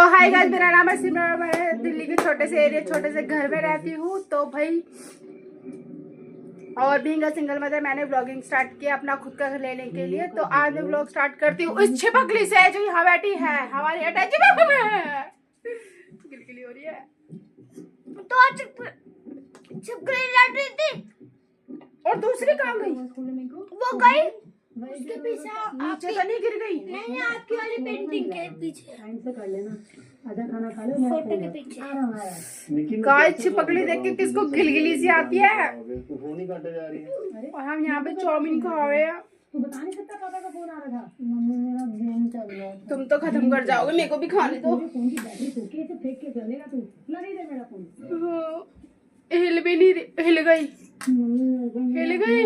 Hi guys, मेरा नाम है सिमरन। मैं दिल्ली के छोटे से एरिया, छोटे से घर में रहती हूँ। तो भाई, और बीइंग अ सिंगल मदर, मैंने व्लॉगिंग स्टार्ट किया अपना खुद का घर लेने के लिए। तो आज मैं व्लॉग स्टार्ट करती हूँ इस छिपकली से जो यहाँ बैठी है, हमारी अटैची में गिलगिली हो रही है। तो छिपकली लड़ रही थी और दूसरी कहाँ गई? वो गई उसके पीछे, नीचे तो नहीं गिर गई? नहीं, आपकी वाली पेंटिंग के पीछे। टाइम से कर लेना, आधा खाना खा लो, फोटो के पीछे। गाइस, छिपकली देख के किसको गिलगिली सी आती है। और हम यहाँ पे चाउमीन खा रहे हैं। तू बता नहीं सकता, पापा का फोन आ रहा था। मम्मी, मेरा गेम चल रहा है। तुम तो खत्म कर जाओगे, मेरे को भी खाने दो। फोन की बैटरी फूक के इसे फेंक के चलेगा तू। ला नहीं दे मेरा फोन। हिल भी नहीं, हिल गई, हिल गई।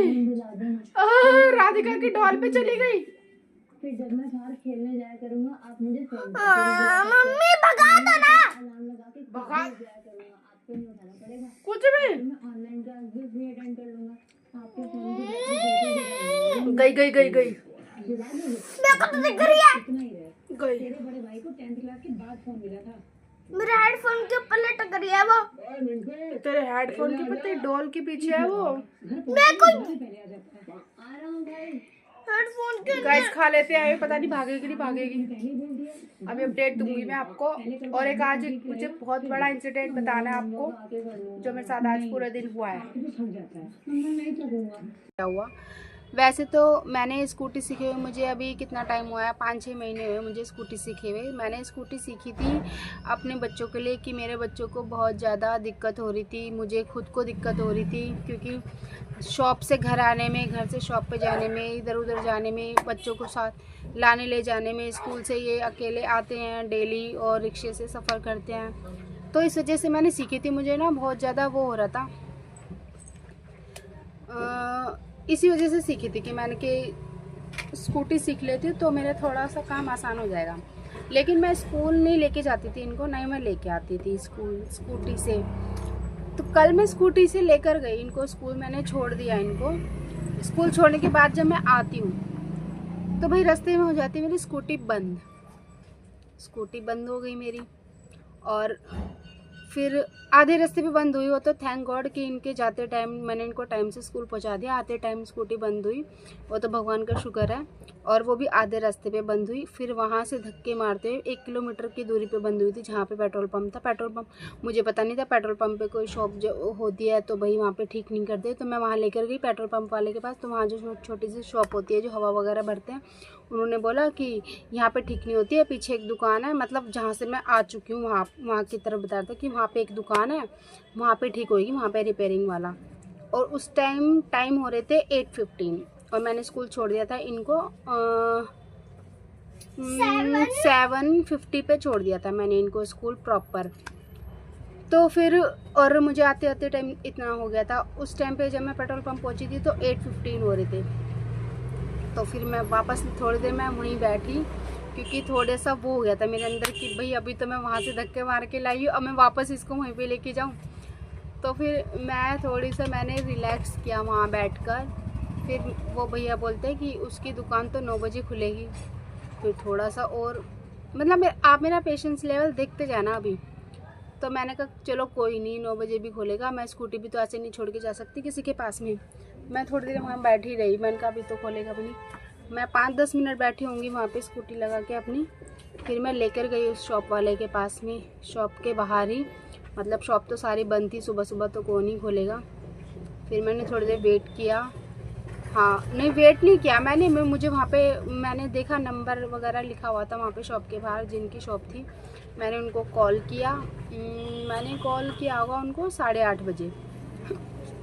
राधिका की डॉल पे चली गई। फिर जब मैं बाहर खेलने जाया करूंगा, आप मुझे मम्मी भगा दो ना। अलार्म लगा के भगा जाया करूंगा, आपको नहीं उठाना पड़ेगा कुछ भी। मैं ऑनलाइन क्लास भी अटेंड कर लूंगा। आपके फोन की गई गई गई गई मेरे को तो दिख रही है। गई। तेरे बड़े भाई को 10th क्लास के बाद फोन मिला था। मेरे हेडफोन के ऊपर लटक रही है वो। तेरे हेडफोन के पत्ते डॉल के पीछे है वो। मैं कुछ हेडफोन के गाइस खा लेते हैं, पता नहीं भागेगी नहीं भागेगी। अभी अपडेट दूंगी मैं आपको। और एक आज मुझे बहुत बड़ा इंसिडेंट बताना है आपको, जो मेरे साथ आज पूरे दिन हुआ है। क्या हुआ? वैसे तो मैंने स्कूटी सीखे हुए मुझे अभी कितना टाइम हुआ है, 5-6 महीने हुए मुझे स्कूटी सीखे हुए। मैंने स्कूटी सीखी थी अपने बच्चों के लिए कि मेरे बच्चों को बहुत ज़्यादा दिक्कत हो रही थी, मुझे खुद को दिक्कत हो रही थी। क्योंकि शॉप से घर आने में, घर से शॉप पे जाने में, इधर उधर जाने में, बच्चों को साथ लाने ले जाने में, स्कूल से ये अकेले आते हैं डेली और रिक्शे से सफ़र करते हैं। तो इस वजह से मैंने सीखी थी। मुझे ना बहुत ज़्यादा वो हो रहा था, इसी वजह से सीखी थी कि मैंने कि स्कूटी सीख लेती तो मेरा थोड़ा सा काम आसान हो जाएगा। लेकिन मैं स्कूल नहीं लेके जाती थी इनको, नहीं मैं लेके आती थी स्कूल स्कूटी से। तो कल मैं स्कूटी से लेकर गई इनको स्कूल, मैंने छोड़ दिया इनको। स्कूल छोड़ने के बाद जब मैं आती हूँ तो भाई रास्ते में हो जाती है मेरी स्कूटी बंद। स्कूटी बंद हो गई मेरी, और फिर आधे रास्ते पे बंद हुई। हो तो थैंक गॉड कि इनके जाते टाइम मैंने इनको टाइम से स्कूल पहुंचा दिया। आते टाइम स्कूटी बंद हुई, वो तो भगवान का शुक्र है। और वो भी आधे रास्ते पे बंद हुई। फिर वहाँ से धक्के मारते हुए 1 किलोमीटर की दूरी पे बंद हुई थी, जहाँ पे पेट्रोल पंप था। पेट्रोल पंप मुझे पता नहीं था पेट्रोल पंप पे कोई शॉप जो होती है तो भाई वहाँ पे ठीक नहीं करते। तो मैं वहाँ लेकर गई पेट्रोल पंप वाले के पास। तो वहाँ जो छोटी सी शॉप होती है जो हवा वगैरह भरते हैं, उन्होंने बोला कि यहाँ पे ठीक नहीं होती है, पीछे एक दुकान है, मतलब जहाँ से मैं आ चुकी हूँ वहाँ की तरफ बता रहा था कि वहाँ पे एक दुकान है, वहाँ पे ठीक होगी, वहाँ पे रिपेयरिंग वाला। और उस टाइम हो रहे थे 8:15 और मैंने स्कूल छोड़ दिया था इनको 7:50 पे छोड़ दिया था मैंने इनको स्कूल प्रॉपर। तो फिर और मुझे आते आते टाइम इतना हो गया था। उस टाइम पे जब मैं पेट्रोल पंप पहुँची थी तो 8:15 हो रहे थे। तो फिर मैं वापस थोड़ी देर मैं वहीं बैठी, क्योंकि थोड़ा सा वो हो गया था मेरे अंदर कि भाई अभी तो मैं वहाँ से धक्के मार के लाई हूँ, अब मैं वापस इसको वहीं पे लेके जाऊँ। तो फिर मैं थोड़ी सा मैंने रिलैक्स किया वहाँ बैठकर। फिर वो भैया बोलते हैं कि उसकी दुकान तो 9 बजे खुलेगी। फिर थोड़ा सा और मतलब आप मेरा पेशेंस लेवल देखते जाना अभी। तो मैंने कहा चलो कोई नहीं, 9 बजे भी खोलेगा, मैं स्कूटी भी तो ऐसे नहीं छोड़ के जा सकती किसी के पास में। मैं थोड़ी देर वहाँ बैठी रही, मैंने कहा अभी तो खोलेगा भी नहीं। मैं 5-10 मिनट बैठी होंगी वहाँ पे स्कूटी लगा के अपनी। फिर मैं लेकर गई उस शॉप वाले के पास में, शॉप के बाहर ही, मतलब शॉप तो सारी बंद थी, सुबह सुबह तो कौन ही खोलेगा। फिर मैंने थोड़ी देर वेट किया। हाँ नहीं, वेट नहीं किया मैंने, मुझे वहाँ पे मैंने देखा नंबर वगैरह लिखा हुआ था वहाँ पे शॉप के बाहर जिनकी शॉप थी। मैंने उनको कॉल किया, मैंने कॉल किया होगा उनको 8:30 बजे।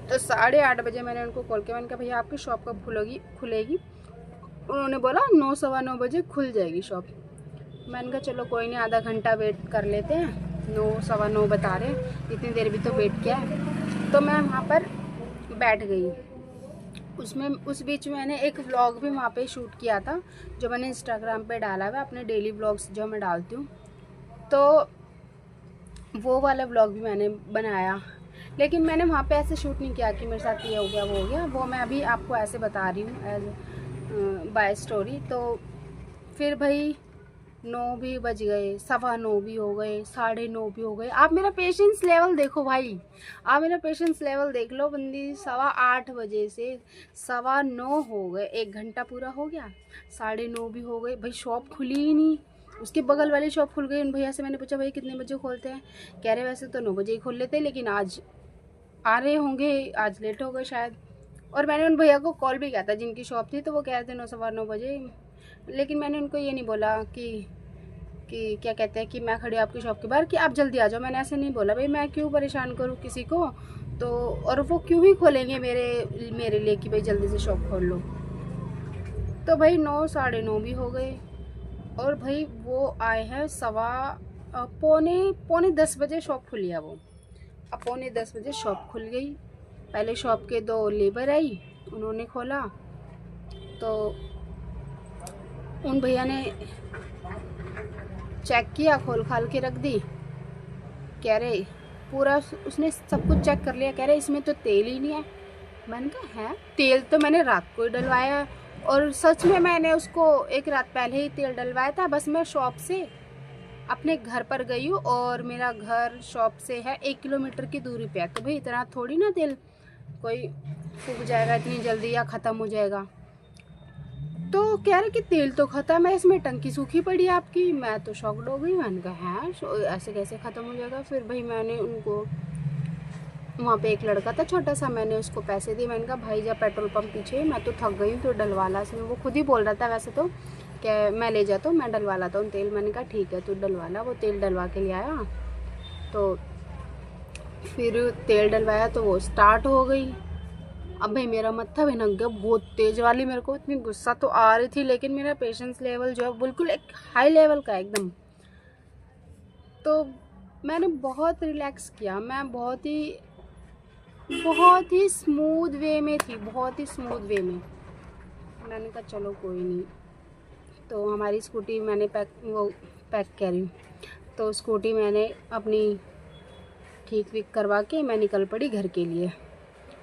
तो 8:30 बजे मैंने उनको कॉल किया, मैंने कहा भैया आपकी शॉप कब खुलेगी? उन्होंने बोला 9, सवा 9 बजे खुल जाएगी शॉप। मैंने कहा चलो कोई नहीं, आधा घंटा वेट कर लेते हैं, 9, सवा 9 बता रहे, इतनी देर भी तो वेट किया है। तो मैं वहाँ पर बैठ गई। उस बीच में मैंने एक व्लॉग भी वहाँ पे शूट किया था, जो मैंने इंस्टाग्राम पे डाला हुआ, अपने डेली व्लॉग्स जो मैं डालती हूँ। तो वो वाला व्लॉग भी मैंने बनाया, लेकिन मैंने वहाँ पे ऐसे शूट नहीं किया कि मेरे साथ ये हो गया वो हो गया। वो मैं अभी आपको ऐसे बता रही हूँ एज बाय स्टोरी। तो फिर भाई 9 भी बज गए, 9:15 भी हो गए, 9:30 भी हो गए। आप मेरा पेशेंस लेवल देखो भाई, आप मेरा पेशेंस लेवल देख लो। बंदी 8:15 बजे से 9:15 हो गए, 1 घंटा पूरा हो गया। 9:30 भी हो गए, भाई शॉप खुली ही नहीं। उसके बगल वाली शॉप खुल गई। उन भैया से मैंने पूछा भाई कितने बजे खोलते हैं? कह रहे वैसे तो 9 बजे ही खोल लेते हैं, लेकिन आज आ रहे होंगे, आज लेट हो गए शायद। और मैंने उन भैया को कॉल भी किया था जिनकी शॉप थी, तो वो कह रहे थे 9, 9:15 बजे। लेकिन मैंने उनको ये नहीं बोला कि क्या कहते हैं कि मैं खड़ी आपकी शॉप के बाहर कि आप जल्दी आ जाओ। मैंने ऐसे नहीं बोला, भाई मैं क्यों परेशान करूँ किसी को। तो और वो क्यों ही खोलेंगे मेरे लिए कि भाई जल्दी से शॉप खोल लो। तो भाई 9, 9:30 भी हो गए और भाई वो आए हैं पौने 10 बजे शॉप खुली है वो। अब पौने 10 बजे शॉप खुल गई। पहले शॉप के 2 लेबर आई, उन्होंने खोला। तो उन भैया ने चेक किया, खोल खाल के रख दी। कह रहे पूरा उसने सब कुछ चेक कर लिया। कह रहे इसमें तो तेल ही नहीं है। मैंने कहा है, तेल तो मैंने रात को ही डलवाया। और सच में मैंने उसको 1 रात पहले ही तेल डलवाया था। बस मैं शॉप से अपने घर पर गई हूँ और मेरा घर शॉप से है 1 किलोमीटर की दूरी पे है। तो भाई इतना थोड़ी ना तेल कोई फूक जाएगा इतनी जल्दी या ख़त्म हो जाएगा। तो कह रहे कि तेल तो ख़त्म है, इसमें टंकी सूखी पड़ी है आपकी। मैं तो शॉक्ड हो गई। मैंने कहा है ऐसे कैसे ख़त्म हो जाएगा। फिर भाई मैंने उनको, वहाँ पे एक लड़का था छोटा सा, मैंने उसको पैसे दिए। मैंने कहा भाई जब पेट्रोल पंप पीछे, मैं तो थक गई हूँ तो डलवा ला इसमें। वो खुद ही बोल रहा था वैसे तो कि मैं ले जाता हूँ, मैं डलवा लाता हूँ तेल। मैंने कहा ठीक है तू डलवा ला। वो तेल डलवा के ले आया। तो फिर तेल डलवाया तो वो स्टार्ट हो गई। अब भाई मेरा मत्था भिनक गया बहुत तेज़ वाली। मेरे को इतनी गुस्सा तो आ रही थी, लेकिन मेरा पेशेंस लेवल जो है बिल्कुल एक हाई लेवल का एकदम। तो मैंने बहुत रिलैक्स किया। मैं बहुत ही स्मूथ वे में थी, बहुत ही स्मूथ वे में। मैंने कहा चलो कोई नहीं। तो हमारी स्कूटी मैंने पैक कह रही हूँ। तो स्कूटी मैंने अपनी ठीक विक करवा के मैं निकल पड़ी घर के लिए।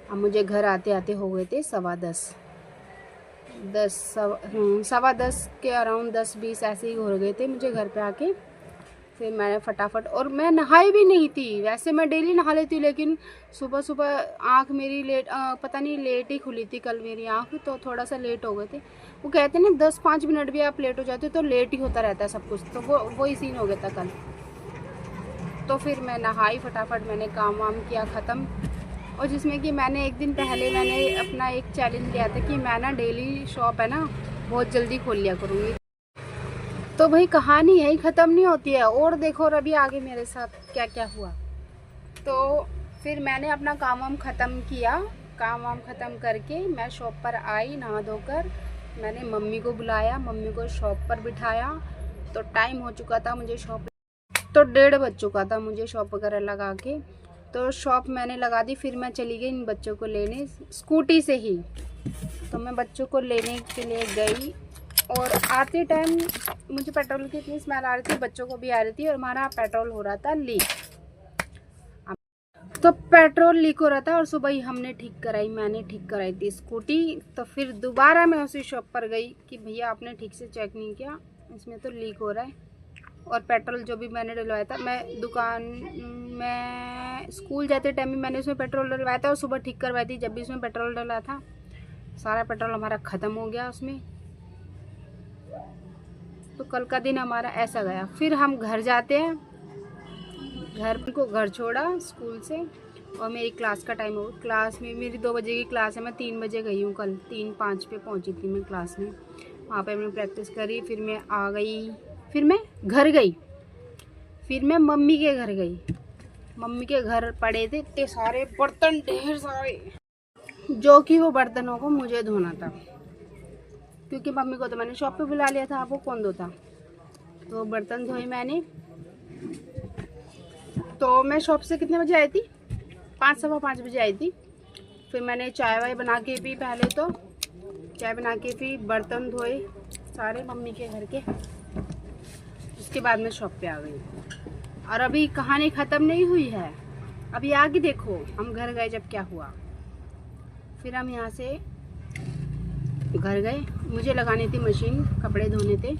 अब मुझे घर आते आते हो गए थे 10:15 के अराउंड 10-20 ऐसे ही हो गए थे मुझे घर पे आके। फिर मैंने फटाफट, और मैं नहाई भी नहीं थी। वैसे मैं डेली नहा लेती हूँ, लेकिन सुबह सुबह आँख मेरी पता नहीं लेट ही खुली थी कल मेरी आँख, तो थोड़ा सा लेट हो गए थे। वो कहते हैं ना 10-5 मिनट भी आप लेट हो जाते हो तो लेट ही होता रहता है सब कुछ। तो वो ही सीन हो गया था कल। तो फिर मैं नहाई फटाफट, मैंने काम वाम किया ख़त्म। और जिसमें कि मैंने एक दिन पहले मैंने अपना एक चैलेंज लिया था कि मैं ना डेली शॉप है ना बहुत जल्दी खोल लिया करूँगी। तो भाई कहानी यही ख़त्म नहीं होती है, और देखो और अभी आगे मेरे साथ क्या क्या हुआ। तो फिर मैंने अपना काम वाम ख़त्म किया। काम वाम ख़त्म करके मैं शॉप पर आई नहा धोकर। मैंने मम्मी को बुलाया, मम्मी को शॉप पर बिठाया। तो टाइम हो चुका था मुझे शॉप, तो 1:30 बज चुका था मुझे शॉप वगैरह लगा के। तो शॉप मैंने लगा दी। फिर मैं चली गई इन बच्चों को लेने स्कूटी से ही। तो मैं बच्चों को लेने के लिए गई, और आते टाइम मुझे पेट्रोल की इतनी स्मेल आ रही थी, बच्चों को भी आ रही थी, और हमारा पेट्रोल हो रहा था लीक। तो पेट्रोल लीक हो रहा था और सुबह ही हमने ठीक कराई, मैंने ठीक कराई थी स्कूटी। तो फिर दोबारा मैं उसी शॉप पर गई कि भैया आपने ठीक से चेक नहीं किया, इसमें तो लीक हो रहा है। और पेट्रोल जो भी मैंने डलवाया था, मैं स्कूल जाते टाइम भी मैंने उसमें पेट्रोल डलवाया था, और सुबह ठीक करवाई थी जब भी उसमें पेट्रोल डला था। सारा पेट्रोल हमारा ख़त्म हो गया उसमें। तो कल का दिन हमारा ऐसा गया। फिर हम घर जाते हैं, घर छोड़ा स्कूल से, और मेरी क्लास का टाइम हो गया। क्लास में मेरी 2 बजे की क्लास है, मैं 3 बजे गई हूँ कल। 3:05 पे पहुँची थी मैं क्लास में। वहाँ पे मैंने प्रैक्टिस करी, फिर मैं आ गई, फिर मैं घर गई, फिर मैं मम्मी के घर गई। मम्मी के घर पड़े थे इतने सारे बर्तन, ढेर सारे, जो कि वो बर्तनों को मुझे धोना था, क्योंकि मम्मी को तो मैंने शॉप पे बुला लिया था, वो कौन धोता। तो बर्तन धोए मैंने। तो मैं शॉप से कितने बजे आई थी? 5, 5:15 बजे आई थी। फिर मैंने चाय वाय बना के पी, पहले तो चाय बना के पी, बर्तन धोए सारे मम्मी के घर के। उसके बाद मैं शॉप पे आ गई। और अभी कहानी ख़त्म नहीं हुई है, अभी आगे देखो हम घर गए जब क्या हुआ। फिर हम यहाँ से घर गए, मुझे लगानी थी मशीन, कपड़े धोने थे।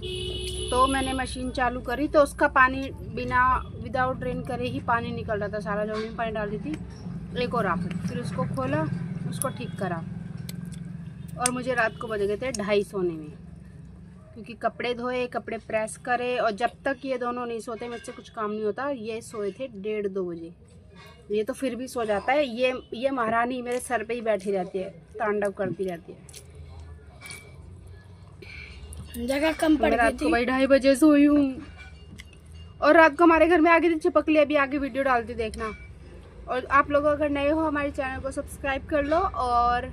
तो मैंने मशीन चालू करी तो उसका पानी विदाउट ड्रेन करे ही पानी निकल रहा था सारा, जो भी पानी डाली थी एक और आप। फिर उसको खोला, उसको ठीक करा और मुझे रात को बज गए थे 2:30 सोने में, क्योंकि कपड़े धोए, कपड़े प्रेस करे, और जब तक ये दोनों नहीं सोते मुझसे कुछ काम नहीं होता। ये सोए थे 1:30-2 बजे। ये तो फिर भी सो जाता है। ये महारानी मेरे सर पे ही बैठी रहती है, तांडव करती रहती है। जगह कम पड़ गई थी। रात को भाई 2:30 बजे सोई हूँ। और रात को हमारे घर में आगे थी छिपकली, अभी आगे वीडियो डालती देखना। और आप लोग अगर नए हो हमारे चैनल को सब्सक्राइब कर लो और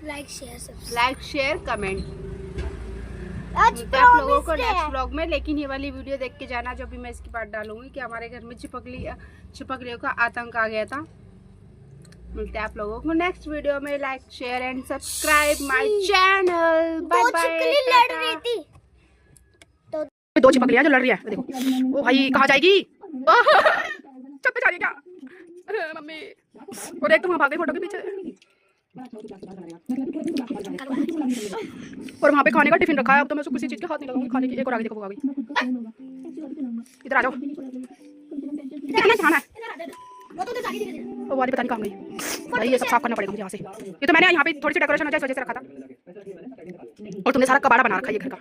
लाइक शेयर कमेंट। मिलते हैं आप लोगों को नेक्स्ट व्लॉग में। लेकिन ये वाली वीडियो देख के जाना जो भी मैं इसकी बात डालूंगी कि हमारे घर में छिपकलियों का आतंक आ गया था। मिलते हैं आप लोगों को नेक्स्ट वीडियो में। Like share and subscribe my channel. Bye bye. दो छिपकलियां जो लड़ रही है, देखो। ओ भाई कहाँ जाएगी? छत पे जा रही है क्या? अरे मम्मी, और एक तो वहाँ भाग गई फोटो के पीछे। और वहाँ पे खाने का टिफिन रखा है। अब तो मैं उसको किसी चीज के हाथ नहीं लगाऊंगी खाने की। एक और आगे देखो, आ गई। इधर आ जाओ, कितना खाना है? वो वाली पता नहीं कहाँ गई। भाई ये सब साफ करना पड़ेगा मुझे यहाँ से। ये तो मैंने यहाँ पे थोड़ी सी डेकोरेशन वजह से रखा था, और तुमने सारा कबाड़ा बना रखा है ये घर का।